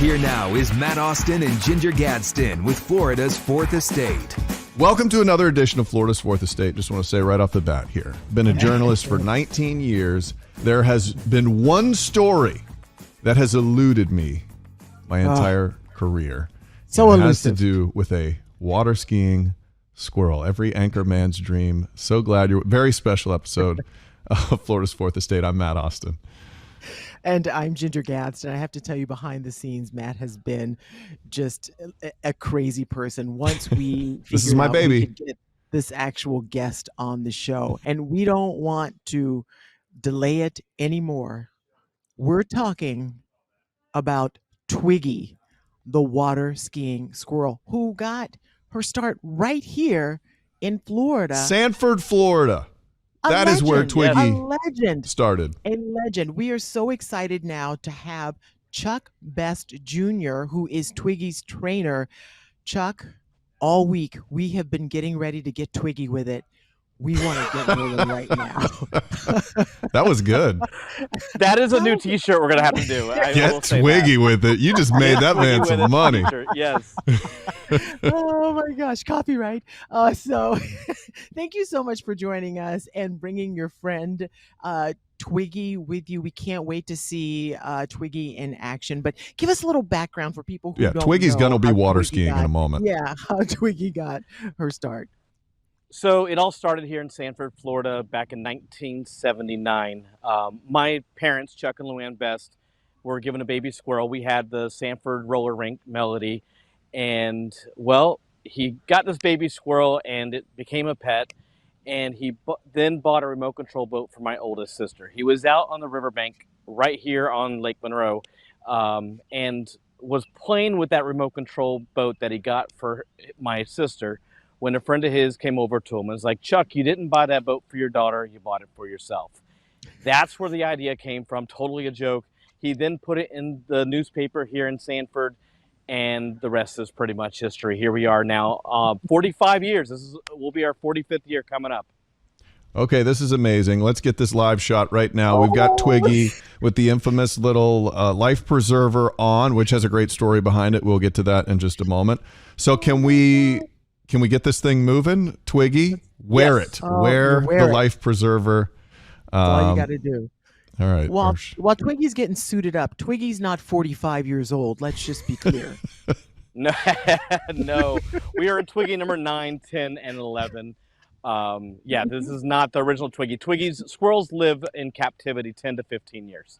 Here now is Matt Austin and Ginger Gadsden with Florida's Fourth Estate. Welcome to another edition of Florida's Fourth Estate. Just want to say right off the bat here, been a journalist for 19 years. There has been one story that has eluded me my entire career. So it elusive. has to do with a water skiing squirrel. Every anchor man's dream. So glad you're very special episode of Florida's Fourth Estate. I'm Matt Austin. And I'm Ginger Gadsden. I have to tell you, behind the scenes, Matt has been just a crazy person. Once we This is my baby. We could get this actual guest on the show, and we don't want to delay it anymore. We're talking about Twiggy, the water skiing squirrel, who got her start right here in Florida. Sanford, Florida. That is where Twiggy started. A legend. We are so excited now to have Chuck Best Jr., who is Twiggy's trainer. Chuck, all week we have been getting ready to get Twiggy with it. We want to get rolling right now. That was good. That is a new T-shirt we're going to have to do. Get Twiggy with it. You just made that man some money. Yes. Oh my gosh, copyright. So thank you so much for joining us and bringing your friend Twiggy with you. We can't wait to see Twiggy in action. But give us a little background for people who don't Twiggy's know going to be how water Twiggy skiing in a moment. Yeah, how Twiggy got her start. So it all started here in Sanford, Florida, back in 1979. My parents, Chuck and Luann Best, were given a baby squirrel. We had the Sanford roller rink, Melody, and well, he got this baby squirrel and it became a pet, and he then bought a remote control boat for my oldest sister. He was out on the riverbank right here on Lake Monroe, and was playing with that remote control boat that he got for my sister when a friend of his came over to him and was like, "Chuck, you didn't buy that boat for your daughter, you bought it for yourself." That's where the idea came from, totally a joke. He then put it in the newspaper here in Sanford, and the rest is pretty much history. Here we are now, 45 years. Will be our 45th year coming up. Okay, this is amazing. Let's get this live shot right now. We've got Twiggy with the infamous little life preserver on, which has a great story behind it. We'll get to that in just a moment. So can we get this thing moving? Twiggy, wear it. Wear the life preserver. That's all you got to do. All right. While Twiggy's getting suited up, Twiggy's not 45 years old. Let's just be clear. No, no. We are at Twiggy number 9, 10, and 11. This is not the original Twiggy. Squirrels live in captivity 10 to 15 years.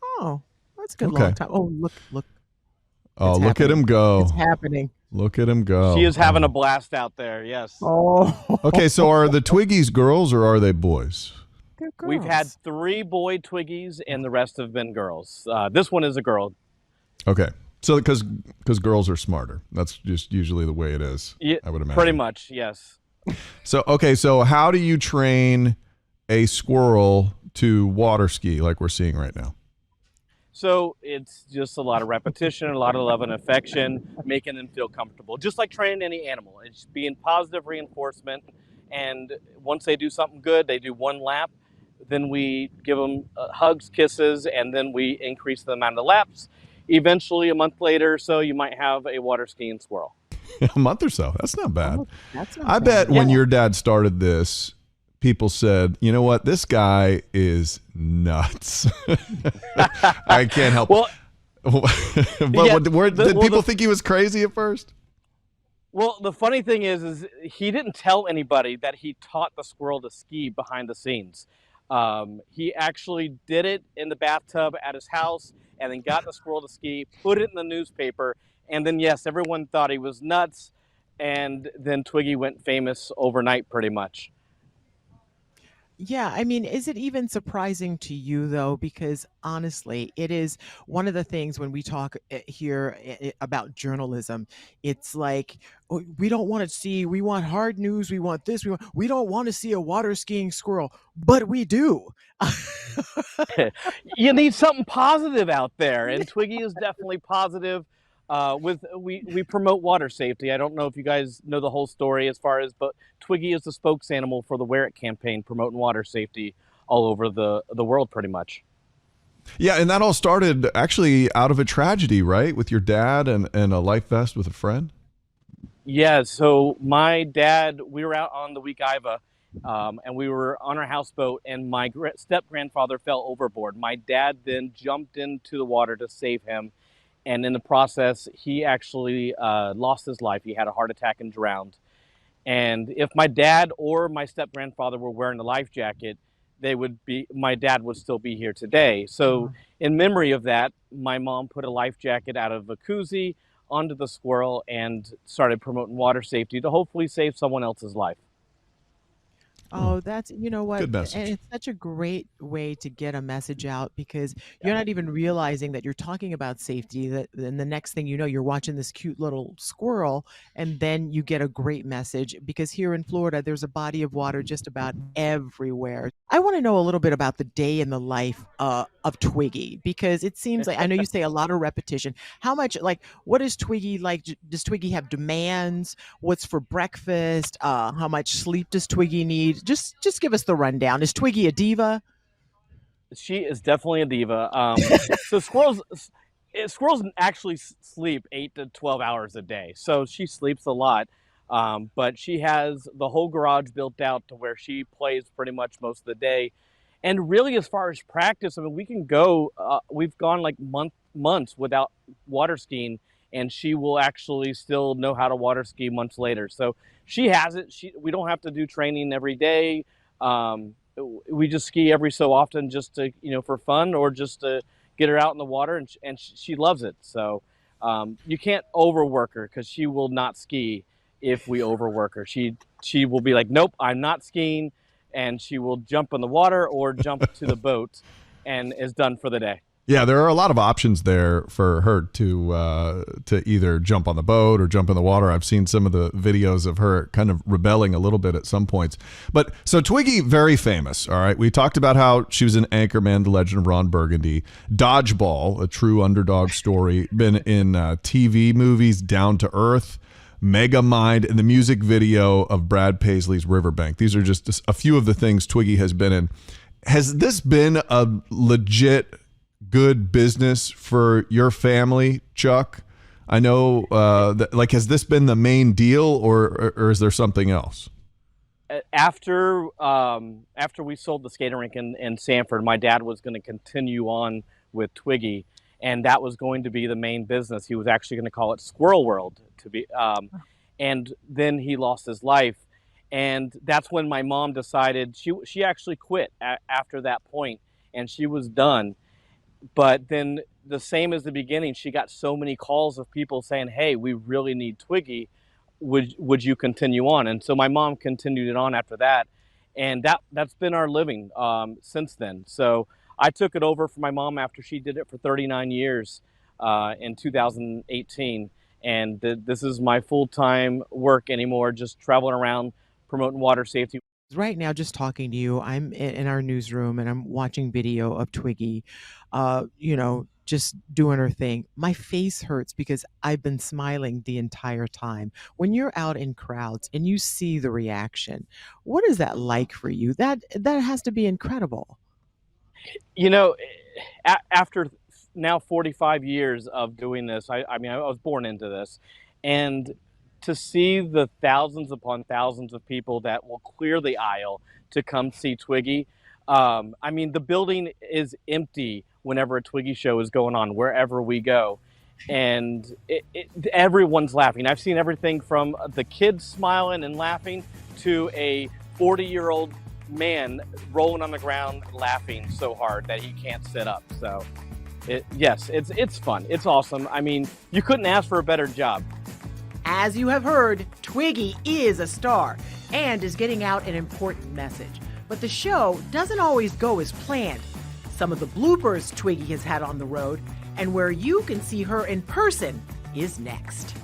Oh, that's a good long time. Oh, look. Oh, look at him go. It's happening. Look at him go. She is having a blast out there, yes. Oh. Okay, so are the Twiggies girls or are they boys? They're girls. We've had 3 boy Twiggies and the rest have been girls. This one is a girl. Okay. So because girls are smarter. That's just usually the way it is, I would imagine. Pretty much, yes. So how do you train a squirrel to water ski like we're seeing right now? So it's just a lot of repetition, a lot of love and affection, making them feel comfortable. Just like training any animal. It's being positive reinforcement. And once they do something good, they do one lap. Then we give them hugs, kisses, and then we increase the amount of laps. Eventually, a month later or so, you might have a water skiing squirrel. A month or so. That's not bad. That's not I bad. bet when your dad started this, people said, "You know what? This guy is nuts." I can't help. Well, did people think he was crazy at first? Well, the funny thing is he didn't tell anybody that he taught the squirrel to ski behind the scenes. He actually did it in the bathtub at his house and then got the squirrel to ski, put it in the newspaper, and then, yes, everyone thought he was nuts, and then Twiggy went famous overnight pretty much. Yeah, I mean, is it even surprising to you, though? Because honestly, it is one of the things when we talk here about journalism, it's like, oh, we don't want to see, we want hard news, we want this, we don't want to see a water skiing squirrel, but we do. You need something positive out there, and Twiggy is definitely positive. We promote water safety. I don't know if you guys know the whole story as far as, but Twiggy is the spokes animal for the Wear It campaign, promoting water safety all over the world pretty much. Yeah, and that all started actually out of a tragedy, right? With your dad and a life vest with a friend. Yeah, so my dad, we were out on the Wekiva, and we were on our houseboat, and my step-grandfather fell overboard. My dad then jumped into the water to save him, and in the process, he actually lost his life. He had a heart attack and drowned. And if my dad or my step-grandfather were wearing the life jacket, my dad would still be here today. So in memory of that, my mom put a life jacket out of a koozie onto the Squirrel and started promoting water safety to hopefully save someone else's life. Oh, that's, you know what? Good And message. it's such a great way to get a message out because you're not even realizing that you're talking about safety. That then the next thing you know, you're watching this cute little squirrel, and then you get a great message because here in Florida, there's a body of water just about everywhere. I want to know a little bit about the day in the life of Twiggy because it seems like I know you say a lot of repetition. How much, like, what is Twiggy like? Does Twiggy have demands? What's for breakfast? How much sleep does Twiggy need? Just give us the rundown. Is Twiggy a diva? She is definitely a diva. So squirrels actually sleep 8 to 12 hours a day. So she sleeps a lot. But she has the whole garage built out to where she plays pretty much most of the day. And really, as far as practice, I mean, we can go. We've gone like months without water skiing, and she will actually still know how to water ski months later. So she has it. We don't have to do training every day. We just ski every so often, just to for fun or just to get her out in the water, and she loves it. So you can't overwork her because she will not ski if we overwork her. She will be like, nope, I'm not skiing. And she will jump in the water or jump to the boat and is done for the day. Yeah, there are a lot of options there for her to either jump on the boat or jump in the water. I've seen some of the videos of her kind of rebelling a little bit at some points. But so Twiggy, very famous. All right, we talked about how she was an Anchorman, The Legend of Ron Burgundy, Dodgeball, a true underdog story, been in TV movies, Down to Earth, Megamind, and the music video of Brad Paisley's Riverbank. These are just a few of the things Twiggy has been in. Has this been a legit good business for your family, Chuck? I know, has this been the main deal, or is there something else? After we sold the skating rink in Sanford, my dad was going to continue on with Twiggy, and that was going to be the main business. He was actually going to call it Squirrel World and then he lost his life, and that's when my mom decided she actually quit after that point, and she was done. But then, the same as the beginning, she got so many calls of people saying, hey, we really need Twiggy. Would you continue on? And so my mom continued it on after that. And that's been our living since then. So I took it over for my mom after she did it for 39 years in 2018. And this is my full-time work anymore, just traveling around promoting water safety. Right now, just talking to you, I'm in our newsroom and I'm watching video of Twiggy, just doing her thing. My face hurts because I've been smiling the entire time. When you're out in crowds and you see the reaction, what is that like for you? That has to be incredible. After now 45 years of doing this, I mean, I was born into this, and to see the thousands upon thousands of people that will clear the aisle to come see Twiggy. I mean, the building is empty whenever a Twiggy show is going on, wherever we go. And everyone's laughing. I've seen everything from the kids smiling and laughing to a 40-year-old man rolling on the ground laughing so hard that he can't sit up. So, it's fun. It's awesome. I mean, you couldn't ask for a better job. As you have heard, Twiggy is a star and is getting out an important message. But the show doesn't always go as planned. Some of the bloopers Twiggy has had on the road and where you can see her in person is next.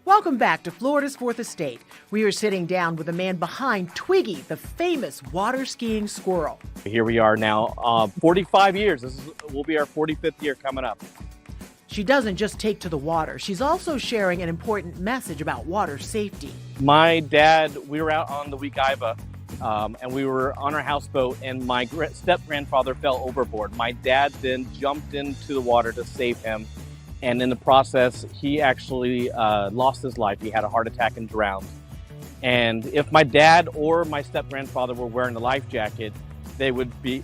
Welcome back to Florida's Fourth Estate. We are sitting down with the man behind Twiggy, the famous water skiing squirrel. Here we are now, 45 years. Will be our 45th year coming up. She doesn't just take to the water. She's also sharing an important message about water safety. My dad, we were out on the Wekiva, and we were on our houseboat, and my step-grandfather fell overboard. My dad then jumped into the water to save him, and in the process, he actually lost his life. He had a heart attack and drowned. And if my dad or my step-grandfather were wearing a life jacket,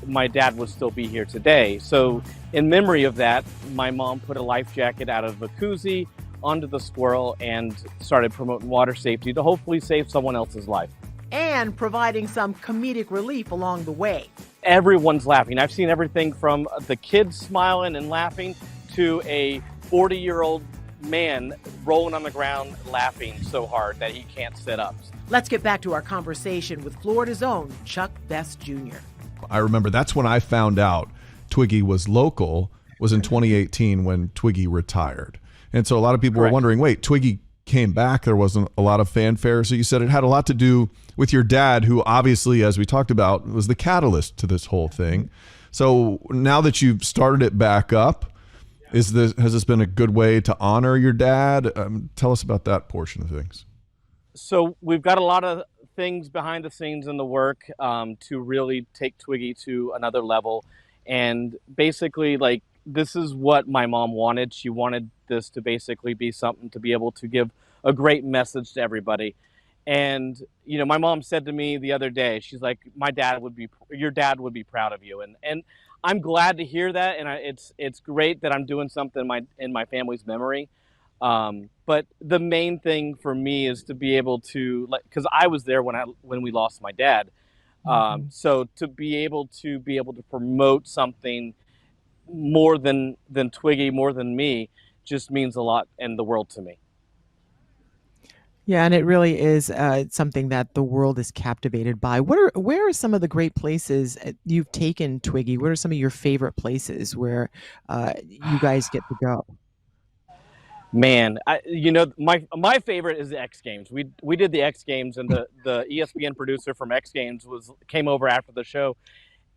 my dad would still be here today. So in memory of that, my mom put a life jacket out of a koozie onto the Squirrel and started promoting water safety to hopefully save someone else's life. And providing some comedic relief along the way. Everyone's laughing. I've seen everything from the kids smiling and laughing to a 40-year-old man rolling on the ground laughing so hard that he can't sit up. Let's get back to our conversation with Florida's own Chuck Best Jr. I remember that's when I found out Twiggy was local, was in 2018 when Twiggy retired. And so a lot of people were wondering, wait, Twiggy came back. There wasn't a lot of fanfare. So you said it had a lot to do with your dad, who obviously, as we talked about, was the catalyst to this whole thing. So now that you've started it back up, has this been a good way to honor your dad? Tell us about that portion of things. So we've got a lot of things behind the scenes in the work to really take Twiggy to another level. And basically, like, this is what my mom wanted. She wanted this to basically be something to be able to give a great message to everybody. And, you know, my mom said to me the other day, she's like, your dad would be proud of you. And I'm glad to hear that. And it's great that I'm doing something in my family's memory. But the main thing for me is to be able to, because I was there when we lost my dad. So to be able to promote something more than Twiggy, more than me, just means a lot in the world to me. Yeah, and it really is something that the world is captivated by. Where are some of the great places you've taken Twiggy? What are some of your favorite places where you guys get to go? Man, my favorite is the X Games. We did the X Games, and the ESPN producer from X Games came over after the show,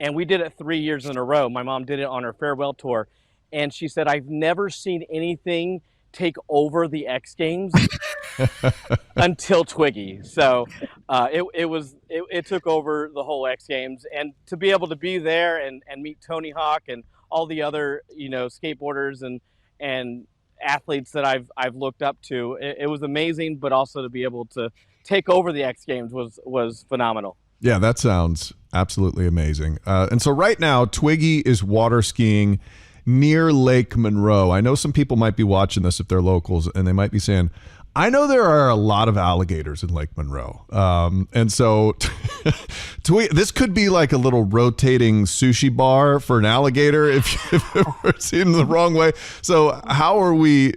and we did it 3 years in a row. My mom did it on her farewell tour, and she said, "I've never seen anything take over the X Games until Twiggy." So it took over the whole X Games, and to be able to be there and meet Tony Hawk and all the other skateboarders and athletes that I've looked up to, it was amazing. But also to be able to take over the X Games was phenomenal. Yeah, that sounds absolutely amazing. And so right now, Twiggy is water skiing near Lake Monroe. I know some people might be watching this if they're locals, and they might be saying, I know there are a lot of alligators in Lake Monroe. And so this could be like a little rotating sushi bar for an alligator if we're seen the wrong way. So how are we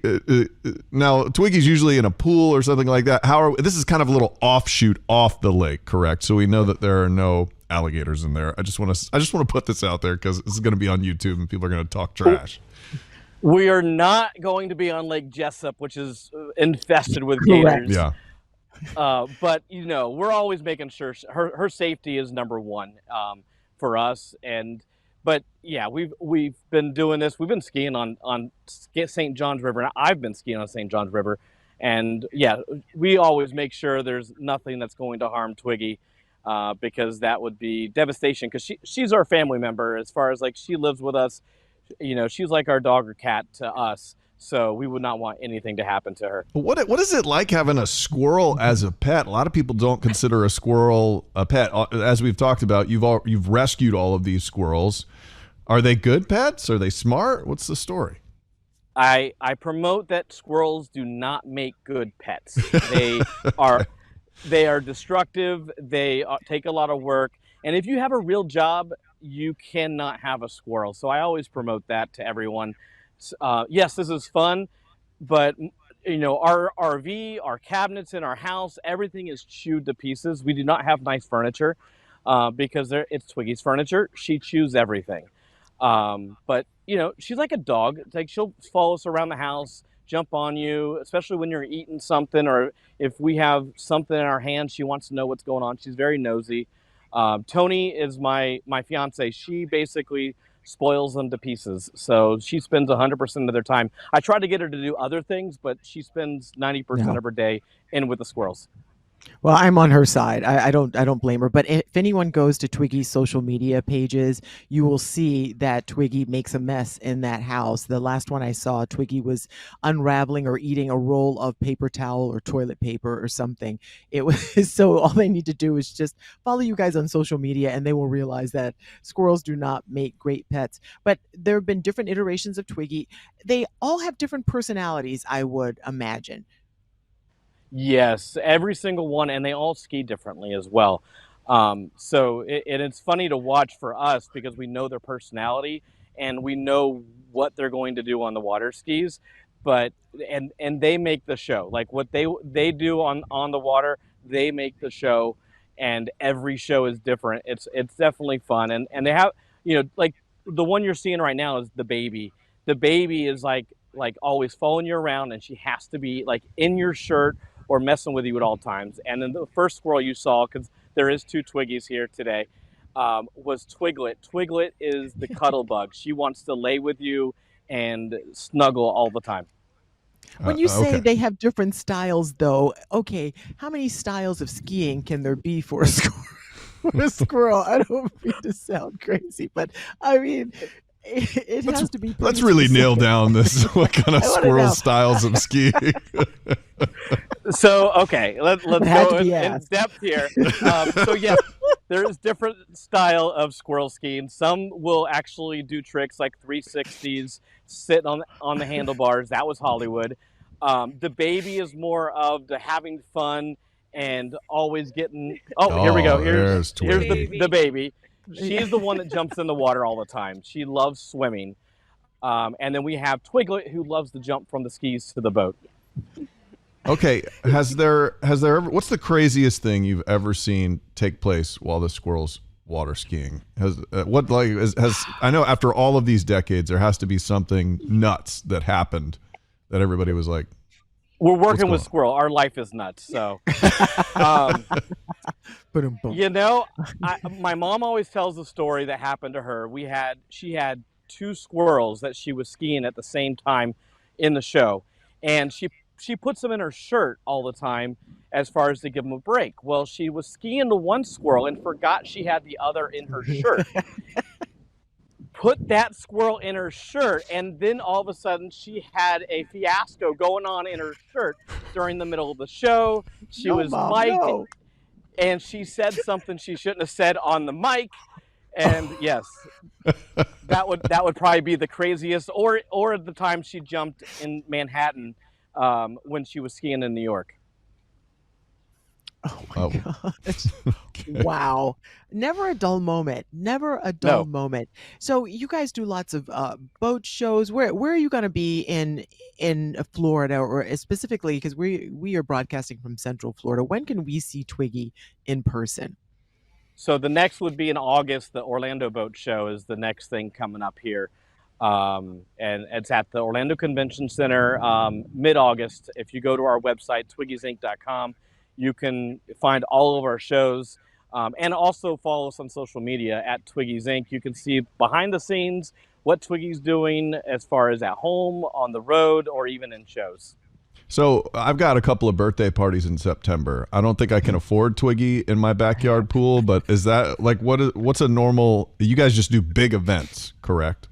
now? Twiggy's usually in a pool or something like that. This is kind of a little offshoot off the lake, correct? So we know that there are no alligators in there. I just want to put this out there because this is going to be on YouTube and people are going to talk trash. We are not going to be on Lake Jessup, which is infested with gators. Yeah. But we're always making sure her safety is number one for us. But yeah, we've been doing this. We've been skiing on St. John's River, and I've been skiing on St. John's River. And yeah, we always make sure there's nothing that's going to harm Twiggy, because that would be devastation. Because she's our family member, as far as like she lives with us. She's like our dog or cat to us, so we would not want anything to happen to her. But what is it like having a squirrel as a pet? A lot of people don't consider a squirrel a pet. As we've talked about, you've rescued all of these squirrels. Are they good pets? Are they smart? What's the story? I promote that squirrels do not make good pets. They are destructive. They take a lot of work, and if you have a real job, you cannot have a squirrel. So I always promote that to everyone. Yes, this is fun, but our RV, our cabinets in our house, everything is chewed to pieces. We do not have nice furniture because it's Twiggy's furniture. She chews everything. But she's like a dog. It's like she'll follow us around the house, jump on you, especially when you're eating something, or if we have something in our hands, she wants to know what's going on. She's very nosy. Tony is my fiance. She basically spoils them to pieces. So she spends 100% of their time. I try to get her to do other things, but she spends 90% of her day in with the squirrels. Well, I'm on her side. I don't blame her. But if anyone goes to Twiggy's social media pages, you will see that Twiggy makes a mess in that house. The last one I saw, Twiggy was unraveling or eating a roll of paper towel or toilet paper or something. It was so all they need to do is just follow you guys on social media and they will realize that squirrels do not make great pets. But there have been different iterations of Twiggy. They all have different personalities, I would imagine. Yes, every single one, and they all ski differently as well. And it's funny to watch for us because we know their personality and we know what they're going to do on the water skis. But and they make the show. Like what they do on the water, they make the show, and every show is different. It's definitely fun, and they have like the one you're seeing right now is the baby. The baby is like always following you around, and she has to be like in your shirt or messing with you at all times. And then the first squirrel you saw, because there is two Twiggies here today, was Twiglet. Twiglet is the cuddle bug. She wants to lay with you and snuggle all the time. When you say Okay. they have different styles, though, okay, how many styles of skiing can there be for a squirrel? For a squirrel, I don't mean to sound crazy, but I mean, it has to be. Let's pretty really nail specific. down this what kind of I wanna squirrel know. styles of skiing. So, okay, let's Had go to be in asked. depth here. Yeah, there's different style of squirrel skiing. Some will actually do tricks like 360s, sit on the handlebars. That was Hollywood. The baby is more of the having fun and always getting. Oh, here we go. Oh, there's Here's Twiggy. the baby. She's the one that jumps in the water all the time. She loves swimming. And then we have Twiglet, who loves to jump from the skis to the boat. Okay, has there ever? What's the craziest thing you've ever seen take place while the squirrels water skiing? Has I know after all of these decades, there has to be something nuts that happened that everybody was like, We're working going with on? Squirrel. Our life is nuts. So, Ba-dum-bum. my mom always tells the story that happened to her. She had two squirrels that she was skiing at the same time in the show, and she puts them in her shirt all the time as far as to give them a break. Well, she was skiing to one squirrel and forgot she had the other in her shirt. Put that squirrel in her shirt, and then all of a sudden she had a fiasco going on in her shirt during the middle of the show. She No, was Mom, mic'd, no. and she said something she shouldn't have said on the mic. And yes, that would probably be the craziest, or the time she jumped in Manhattan when she was skiing in New York. Oh my Oh. gosh. Wow. Never a dull moment. Never a dull moment. So you guys do lots of boat shows. Where are you going to be in Florida, or specifically because we are broadcasting from Central Florida? When can we see Twiggy in person? So the next would be in August. The Orlando Boat Show is the next thing coming up here. And it's at the Orlando Convention Center mid-August. If you go to our website, twiggysinc.com, you can find all of our shows, and also follow us on social media at Twiggy's Inc. You can see behind the scenes what Twiggy's doing as far as at home, on the road, or even in shows. So I've got a couple of birthday parties in September. I don't think I can afford Twiggy in my backyard pool, but is that like what's a normal? You guys just do big events, correct?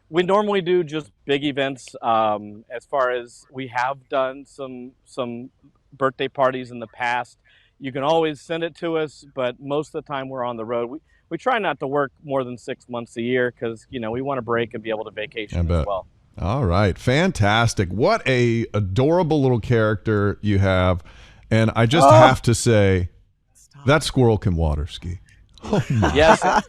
We normally do just big events. As far as we have done some birthday parties in the past, you can always send it to us, but most of the time we're on the road. We try not to work more than 6 months a year because we want to break and be able to vacation as well. All right, fantastic! What a adorable little character you have, and I just have to say, that squirrel can water ski. Oh my. Yes.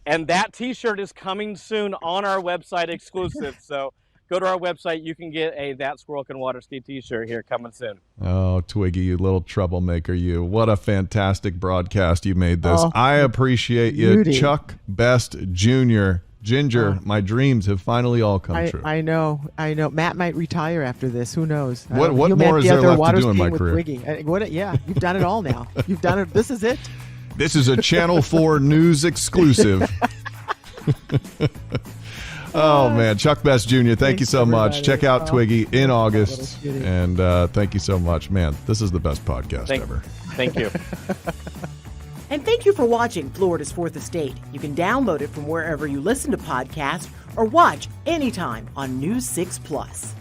And that T-shirt is coming soon on our website exclusive. So go to our website. You can get a That Squirrel Can Waterski T-shirt here coming soon. Oh, Twiggy, you little troublemaker, you. What a fantastic broadcast you made this. Oh, I appreciate you. beauty. Chuck Best Jr., Ginger, my dreams have finally all come true. I know. Matt might retire after this. Who knows? What You more might is be there out there left to water do in my skiing with career? Twiggy. Yeah, you've done it all now. You've done it. This is it. This is a Channel 4 News exclusive. Oh, man. Chuck Best Jr., thank you Thanks, so much. everybody. Check out Oh, Twiggy in little August. cutie. And thank you so much. Man, this is the best podcast ever. Thank you. And thank you for watching Florida's Fourth Estate. You can download it from wherever you listen to podcasts or watch anytime on News 6 Plus.